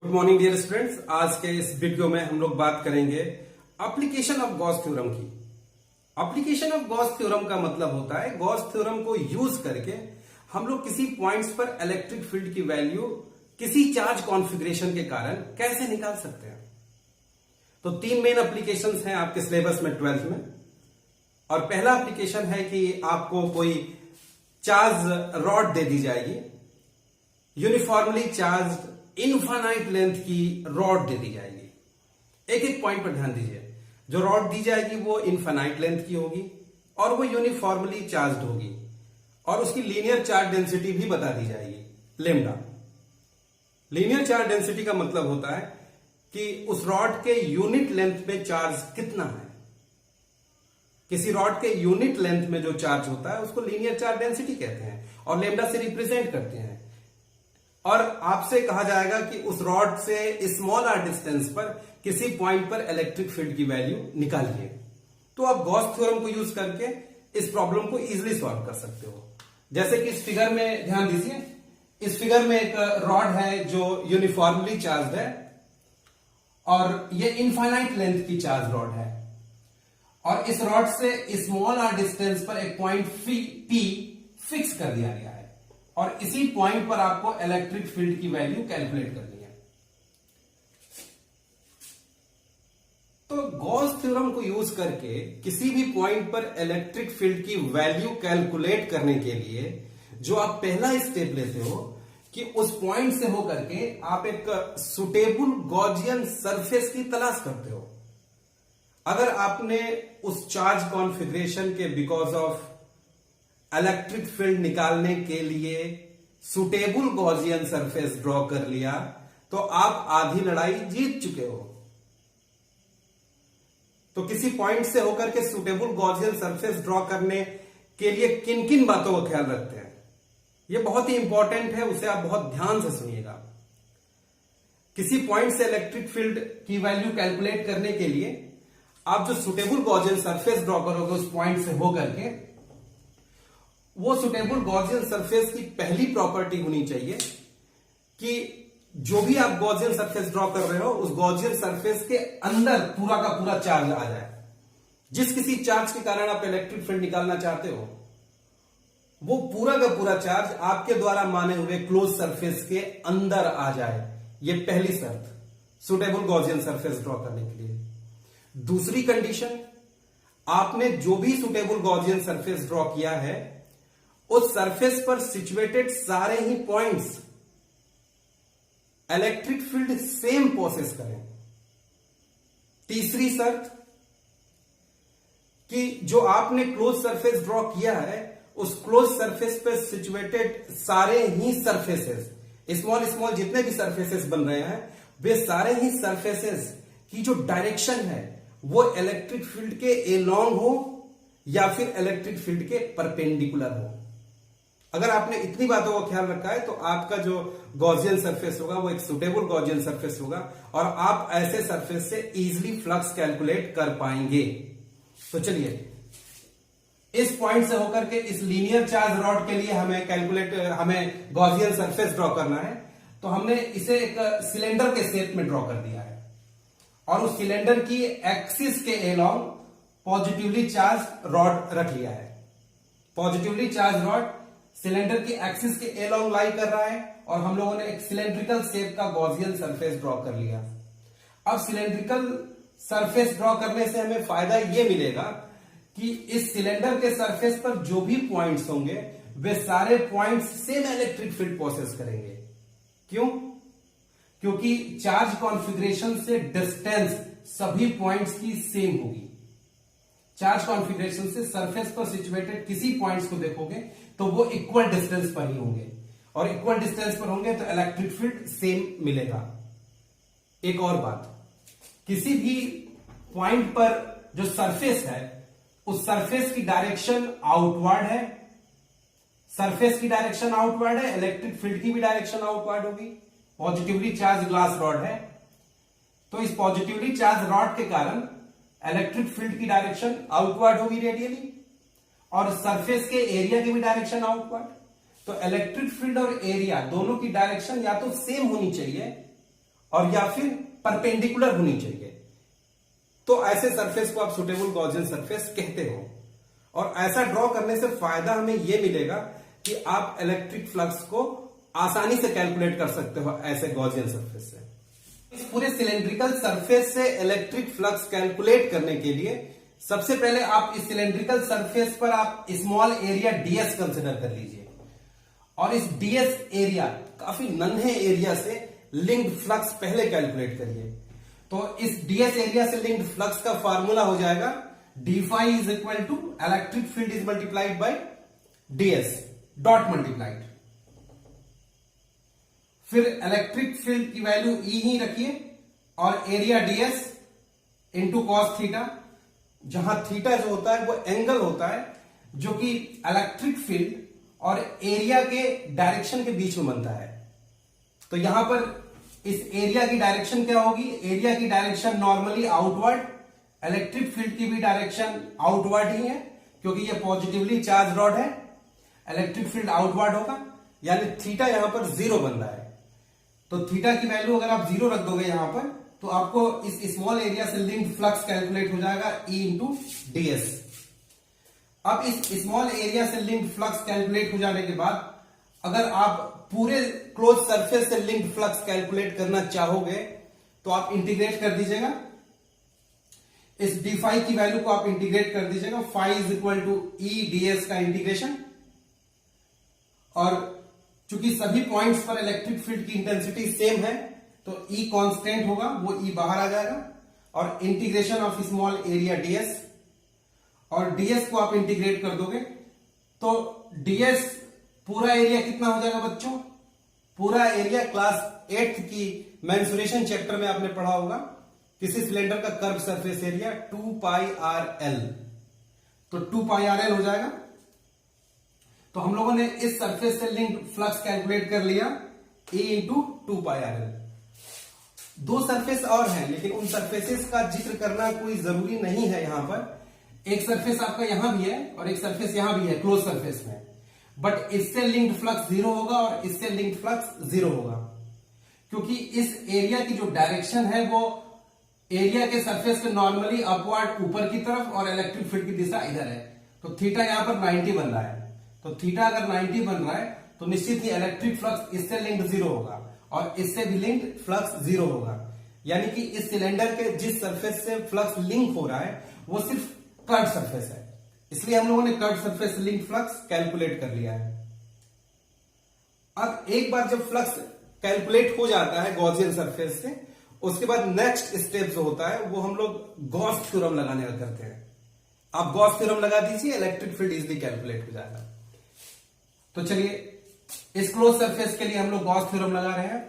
Good morning dear students. आज के इस वीडियो में हम लोग बात करेंगे एप्लीकेशन ऑफ गॉस थ्योरम की। एप्लीकेशन ऑफ गॉस थ्योरम का मतलब होता है गॉस थ्योरम को यूज करके हम लोग किसी पॉइंट्स पर इलेक्ट्रिक फील्ड की वैल्यू किसी चार्ज कॉन्फ़िगरेशन के कारण कैसे निकाल सकते हैं। तो तीन मेन एप्लीकेशंस हैं आपके सिलेबस में 12th में। और पहला एप्लीकेशन है कि आपको कोई चार्ज रॉड दे दी जाएगी, यूनिफॉर्मली चार्ज इनफाइनाइट लेंथ की रॉड दे दी जाएगी। एक एक पॉइंट पर ध्यान दीजिए, जो रॉड दी जाएगी वो इनफाइनाइट लेंथ की होगी और वो यूनिफॉर्मली चार्ज्ड होगी और उसकी लीनियर चार्ज डेंसिटी भी बता दी जाएगी, लेमडा। लीनियर चार्ज डेंसिटी का मतलब होता है कि उस रॉड के यूनिट लेंथ में चार्ज कितना है। किसी रॉड के यूनिट लेंथ में जो चार्ज होता है उसको लीनियर चार्ज डेंसिटी कहते हैं और लेमडा से रिप्रेजेंट करते हैं। और आपसे कहा जाएगा कि उस रॉड से स्मॉल आर डिस्टेंस पर किसी पॉइंट पर इलेक्ट्रिक फील्ड की वैल्यू निकालिए। तो आप गॉस थ्योरम को यूज करके इस प्रॉब्लम को इजीली सॉल्व कर सकते हो। जैसे कि इस फिगर में ध्यान दीजिए, इस फिगर में एक रॉड है जो यूनिफॉर्मली चार्ज है और ये इनफाइनाइट लेंथ की चार्ज रॉड है और इस रॉड से स्मॉल आर डिस्टेंस पर एक पॉइंट पी फिक्स कर दिया गया है और इसी पॉइंट पर आपको इलेक्ट्रिक फील्ड की वैल्यू कैलकुलेट करनी है। तो गॉस थ्योरम को यूज करके किसी भी पॉइंट पर इलेक्ट्रिक फील्ड की वैल्यू कैलकुलेट करने के लिए जो आप पहला स्टेप लेते हो कि उस पॉइंट से होकर के आप एक सुटेबल गॉसियन सरफेस की तलाश करते हो। अगर आपने उस चार्ज कॉन्फ़िगरेशन के बिकॉज ऑफ इलेक्ट्रिक फील्ड निकालने के लिए सुटेबल गॉसियन सरफेस ड्रॉ कर लिया तो आप आधी लड़ाई जीत चुके हो। तो किसी पॉइंट से होकर के सुटेबल गॉसियन सरफेस ड्रॉ करने के लिए किन किन बातों का ख्याल रखते हैं, यह बहुत ही इंपॉर्टेंट है, उसे आप बहुत ध्यान से सुनिएगा। किसी पॉइंट से इलेक्ट्रिक फील्ड की वैल्यू कैलकुलेट करने के लिए आप जो सुटेबल गॉसियन सरफेस ड्रॉ करोगे उस पॉइंट से होकर के, वो सुटेबल गॉसियन सरफेस की पहली प्रॉपर्टी होनी चाहिए कि जो भी आप गॉसियन सरफेस ड्रॉ कर रहे हो उस गॉसियन सरफेस के अंदर पूरा का पूरा चार्ज आ जाए। जिस किसी चार्ज के कारण आप इलेक्ट्रिक फील्ड निकालना चाहते हो वो पूरा का पूरा चार्ज आपके द्वारा माने हुए क्लोज सरफेस के अंदर आ जाए। ये पहली शर्त सुटेबल गॉसियन सरफेस ड्रॉ करने के लिए। दूसरी कंडीशन, आपने जो भी सुटेबल गॉसियन सरफेस ड्रॉ किया है उस सरफेस पर सिचुएटेड सारे ही points electric field same process करें। तीसरी शर्त कि जो आपने क्लोज सरफेस ड्रॉ किया है उस क्लोज सरफेस पर सिचुएटेड सारे ही सरफेसेस, स्मॉल स्मॉल जितने भी सरफेसेस बन रहे हैं वे सारे ही सरफेसेस की जो डायरेक्शन है वो इलेक्ट्रिक फील्ड के एलॉन्ग हो या फिर इलेक्ट्रिक फील्ड के परपेंडिकुलर हो। अगर आपने इतनी बातों का ख्याल रखा है तो आपका जो गॉसियन सरफेस होगा वो एक सुटेबल गॉसियन सरफेस होगा और आप ऐसे सरफेस से इजीली फ्लक्स कैलकुलेट कर पाएंगे। तो चलिए, इस पॉइंट से होकर के इस लीनियर चार्ज रॉड के लिए हमें गॉसियन सरफेस ड्रॉ करना है। तो हमने इसे एक सिलेंडर के शेप में ड्रॉ कर दिया है और उस सिलेंडर की एक्सिस के एलॉन्ग पॉजिटिवली चार्ज रॉड रख लिया है। पॉजिटिवली चार्ज रॉड सिलेंडर की एक्सिस के एलॉन्ग लाई कर रहा है और हम लोगों ने एक सिलेंड्रिकल शेप का गॉसियन सरफेस ड्रॉ कर लिया। अब सिलेंड्रिकल सरफेस ड्रॉ करने से हमें फायदा यह मिलेगा कि इस सिलेंडर के सरफेस पर जो भी पॉइंट्स होंगे वे सारे points same electric field process करेंगे। क्यों? क्योंकि चार्ज कॉन्फ़िगरेशन से डिस्टेंस सभी पॉइंट्स की सेम होगी। चार्ज कॉन्फ़िगरेशन से सरफेस पर सिचुएटेड किसी पॉइंट्स को देखोगे तो वो इक्वल डिस्टेंस पर ही होंगे और इक्वल डिस्टेंस पर होंगे तो इलेक्ट्रिक फील्ड सेम मिलेगा। एक और बात, किसी भी पॉइंट पर जो सरफेस है उस सरफेस की डायरेक्शन आउटवर्ड है। सरफेस की डायरेक्शन आउटवर्ड है, इलेक्ट्रिक फील्ड की भी डायरेक्शन आउटवर्ड होगी। पॉजिटिवली चार्ज ग्लास रॉड है तो इस पॉजिटिवली चार्ज रॉड के कारण इलेक्ट्रिक फील्ड की डायरेक्शन आउटवर्ड होगी रेडियली और सरफेस के एरिया की भी डायरेक्शन आउटवर्ड। तो इलेक्ट्रिक फील्ड और एरिया दोनों की डायरेक्शन या तो सेम होनी चाहिए और या फिर परपेंडिकुलर होनी चाहिए। तो ऐसे सरफेस को आप सुटेबल गॉसियन सरफेस कहते हो। और ऐसा ड्रॉ करने से फायदा हमें यह मिलेगा कि आप इलेक्ट्रिक फ्लक्स को आसानी से कैलकुलेट कर सकते हो ऐसे गॉसियन सरफेस से। इस पूरे सिलेंड्रिकल सरफेस से इलेक्ट्रिक फ्लक्स कैलकुलेट करने के लिए सबसे पहले आप इस सिलेंड्रिकल सरफेस पर आप स्मॉल एरिया ds कंसिडर कर लीजिए और इस ds एरिया, काफी नन्हे एरिया से लिंक्ड फ्लक्स पहले कैलकुलेट करिए। तो इस ds एरिया से लिंक्ड फ्लक्स का फार्मूला हो जाएगा d phi is equal to electric field is multiplied by ds dot multiplied. फिर इलेक्ट्रिक फील्ड की वैल्यू E ही रखिए और area ds into cos theta, जहां थीटा जो होता है वो एंगल होता है जो कि इलेक्ट्रिक फील्ड और एरिया के डायरेक्शन के बीच में बनता है। तो यहां पर इस एरिया की डायरेक्शन क्या होगी? एरिया की direction normally outward, electric field की भी डायरेक्शन आउटवर्ड ही है क्योंकि ये पॉजिटिवली चार्ज रॉड है। इलेक्ट्रिक फील्ड आउटवर्ड होगा, यानी थीटा यहां पर 0 बन रहा है। तो थीटा की वैल्यू अगर आप 0 रख दोगे यहां पर, तो आपको इस स्मॉल एरिया से लिंक्ड फ्लक्स कैलकुलेट हो जाएगा E इंटू ds। अब इस स्मॉल एरिया से लिंक्ड फ्लक्स कैलकुलेट हो जाने के बाद अगर आप पूरे क्लोज सरफेस से लिंक्ड फ्लक्स कैलकुलेट करना चाहोगे तो आप इंटीग्रेट कर दीजिएगा। इस d phi की वैल्यू को आप इंटीग्रेट कर दीजिएगा। phi is equal to E ds का इंटीग्रेशन, और चूंकि सभी पॉइंट्स पर इलेक्ट्रिक फील्ड की इंटेंसिटी सेम है तो E कांस्टेंट होगा, वो E बाहर आ जाएगा और integration of small area ds, और ds को आप इंटीग्रेट कर दोगे तो ds पूरा एरिया कितना हो जाएगा बच्चों? पूरा एरिया क्लास 8th की मेंसुरेशन चैप्टर में आपने पढ़ा होगा, किसी सिलेंडर का curve surface area 2 pi RL, तो 2 pi RL हो जाएगा। तो हम लोगों ने इस सरफेस से लिंक्ड फ्लक्स कैलकुलेट कर लिया A इंटू 2 pi RL। दो सरफेस और हैं, लेकिन उन सरफेसेस का जिक्र करना कोई जरूरी नहीं है। यहां पर एक सरफेस आपका यहां भी है और एक सरफेस यहां भी है क्लोज सरफेस में, बट इससे लिंक्ड फ्लक्स 0 होगा और इससे लिंक्ड फ्लक्स 0 होगा क्योंकि इस एरिया की जो डायरेक्शन है वो एरिया के सरफेस के नॉर्मली अपवर्ड ऊपर की तरफ और इलेक्ट्रिक फील्ड की दिशा इधर है। तो थीटा यहां पर 90 बन रहा है, तो थीटा अगर 90 बन रहा है तो निश्चित ही इलेक्ट्रिक फ्लक्स इससे लिंक्ड 0 होगा और इससे भी लिंक्ड फ्लक्स 0 होगा। यानी कि इस सिलेंडर के जिस सरफेस से फ्लक्स लिंक हो रहा है वो सिर्फ कर्व सरफेस है, इसलिए हम लोगों ने कर्व सरफेस से लिंक फ्लक्स कैलकुलेट कर लिया है। अब एक बार जब फ्लक्स कैलकुलेट हो जाता है गॉसियन सरफेस से, उसके बाद नेक्स्ट स्टेप जो होता है वो हम लोग गॉस थ्योरम लगाने का करते हैं। आप गॉस थ्योरम लगा दीजिए, इलेक्ट्रिक फील्ड इजीली कैलकुलेट हो जाएगा। तो चलिए इस क्लोज सरफेस के लिए हम लोग गॉस थ्योरम लगा रहे हैं।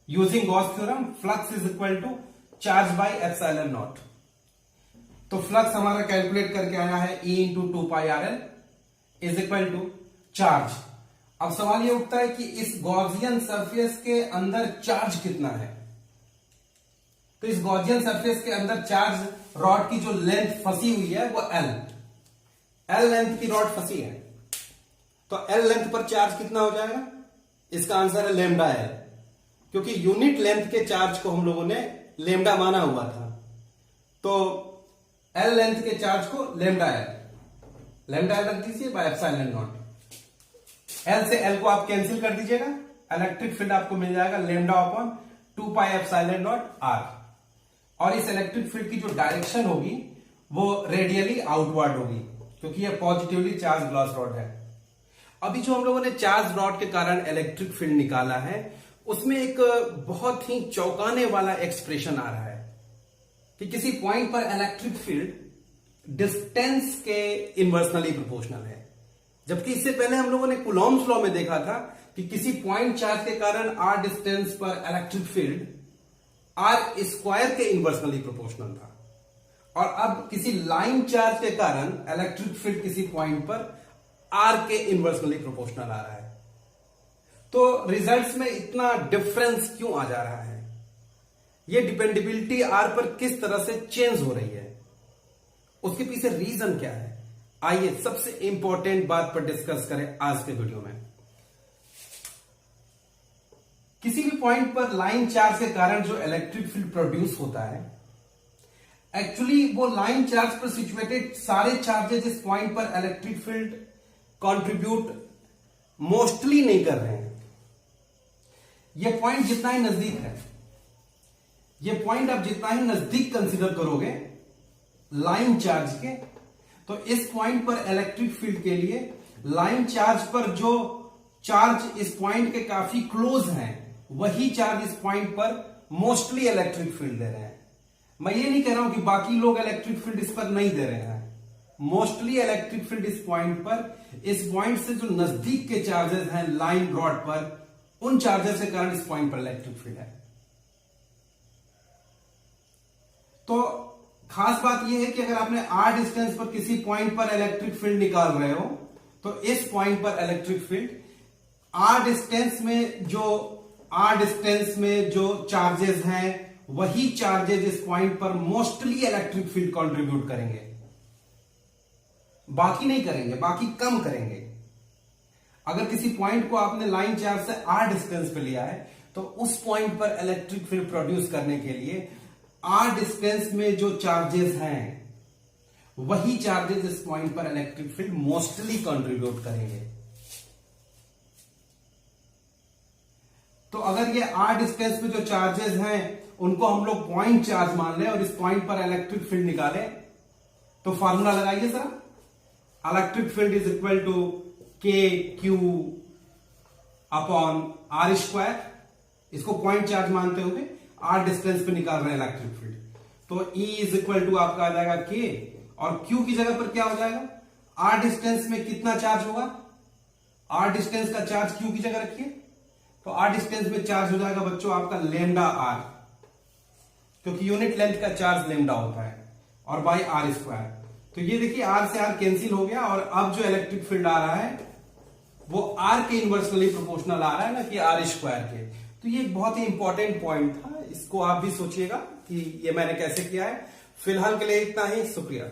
Using Gauss theorem, flux is equal to charge by epsilon naught. तो फ्लक्स हमारा कैलकुलेट करके आया है E into 2 pi RL is equal to charge. अब सवाल ये उठता है कि इस गॉसियन सरफेस के अंदर चार्ज कितना है। तो इस गॉसियन सरफेस के अंदर चार्ज, रॉड की जो लेंथ फंसी हुई है वो L लेंथ की रॉड फंसी है, तो L लेंथ पर चार्ज कितना हो जाएगा? इसका आंसर है लेमडा L, क्योंकि यूनिट लेंथ के चार्ज को हम लोगों ने लेमडा माना हुआ था। तो L लेंथ के चार्ज को लेमडा L रख दीजिए बाय एप्सिलॉन नॉट। L से L को आप कैंसिल कर दीजिएगा, इलेक्ट्रिक फील्ड आपको मिल जाएगा lambda upon 2 pi epsilon not R, और इस इलेक्ट्रिक फील्ड की जो डायरेक्शन होगी वो रेडियली आउटवर्ड होगी क्योंकि ये पॉजिटिवली चार्ज ग्लास रॉड है। अभी जो हम लोगों ने चार्ज रॉड के कारण इलेक्ट्रिक फील्ड निकाला है उसमें एक बहुत ही चौंकाने वाला एक्सप्रेशन आ रहा है कि किसी पॉइंट पर इलेक्ट्रिक फील्ड डिस्टेंस के इनवर्सनली प्रोपोर्शनल है, जबकि इससे पहले हम लोगों ने कूलॉम्स लॉ में देखा था कि किसी पॉइंट चार्ज के कारण r डिस्टेंस पर इलेक्ट्रिक फील्ड r स्क्वायर के इनवर्सनली प्रोपोर्शनल था, और अब किसी लाइन चार्ज के कारण इलेक्ट्रिक फील्ड किसी पॉइंट पर r के इनवर्सनली प्रोपोर्शनल आ रहा है। तो रिजल्ट्स में इतना डिफरेंस क्यों आ जा रहा है? ये डिपेंडेबिलिटी r पर किस तरह से चेंज हो रही है, उसके पीछे रीजन क्या है? आइए सबसे इंपॉर्टेंट बात पर डिस्कस करें आज के वीडियो में। किसी भी पॉइंट पर लाइन चार्ज के कारण जो इलेक्ट्रिक फील्ड प्रोड्यूस होता है, एक्चुअली वो लाइन चार्ज पर सिचुएटेड सारे चार्जेस इस पॉइंट पर इलेक्ट्रिक फील्ड कंट्रीब्यूट मोस्टली नहीं कर रहे हैं। ये पॉइंट जितना ही नजदीक है, ये पॉइंट आप जितना ही नजदीक कंसीडर करोगे लाइन चार्ज के, तो इस पॉइंट पर इलेक्ट्रिक फील्ड के लिए लाइन चार्ज पर जो चार्ज इस पॉइंट के काफी क्लोज हैं, वही चार्ज इस पॉइंट पर मोस्टली इलेक्ट्रिक फील्ड दे रहे हैं। मैं ये नहीं कह रहा हूं कि बाकी लोग इलेक्ट्रिक फील्ड इस पर नहीं दे रहे हैं। मोस्टली इलेक्ट्रिक फील्ड इस पॉइंट से जो नजदीक के चार्जेस हैं लाइन रॉड पर, उन चार्जेस के कारण इस पॉइंट पर इलेक्ट्रिक फील्ड है। तो खास बात यह है कि अगर आपने r डिस्टेंस पर किसी पॉइंट पर इलेक्ट्रिक फील्ड निकाल रहे हो, तो इस पॉइंट पर इलेक्ट्रिक फील्ड r डिस्टेंस में जो चार्जेस हैं, वही चार्जेस इस पॉइंट पर मोस्टली इलेक्ट्रिक फील्ड कंट्रीब्यूट करेंगे, बाकी नहीं करेंगे, बाकी कम करेंगे। अगर किसी पॉइंट को आपने लाइन चार्ज से r डिस्टेंस पे लिया है, तो उस पॉइंट पर इलेक्ट्रिक फील्ड प्रोड्यूस करने के लिए r डिस्टेंस में जो चार्जेस हैं, वही चार्जेस इस पॉइंट पर इलेक्ट्रिक फील्ड मोस्टली कंट्रीब्यूट करेंगे। तो अगर ये r डिस्टेंस में जो चार्जेस हैं उनको हम लोग पॉइंट चार्ज मान लें और इस पॉइंट पर इलेक्ट्रिक फील्ड निकालें, तो फॉर्मूला लगाइए जरा। Electric field is equal to KQ upon r square. इसको पॉइंट चार्ज मानते हुए r डिस्टेंस पे निकाल रहे हैं इलेक्ट्रिक फील्ड, तो E इज इक्वल टू आपका आ जाएगा K, और Q की जगह पर क्या हो जाएगा, r डिस्टेंस में कितना चार्ज होगा, r डिस्टेंस का चार्ज Q की जगह रखिए, तो r डिस्टेंस में चार्ज हो जाएगा बच्चों आपका लेमडा r, क्योंकि यूनिट लेंथ का चार्ज लेमडा होता है, और बाई r स्क्वायर। तो ये देखिए r से r कैंसिल हो गया, और अब जो इलेक्ट्रिक फील्ड आ रहा है वो r के इनवर्सली प्रोपोर्शनल आ रहा है ना कि r स्क्वायर के। तो ये एक बहुत ही इंपॉर्टेंट पॉइंट था, इसको आप भी सोचिएगा कि ये मैंने कैसे किया है। फिलहाल के लिए इतना ही, शुक्रिया।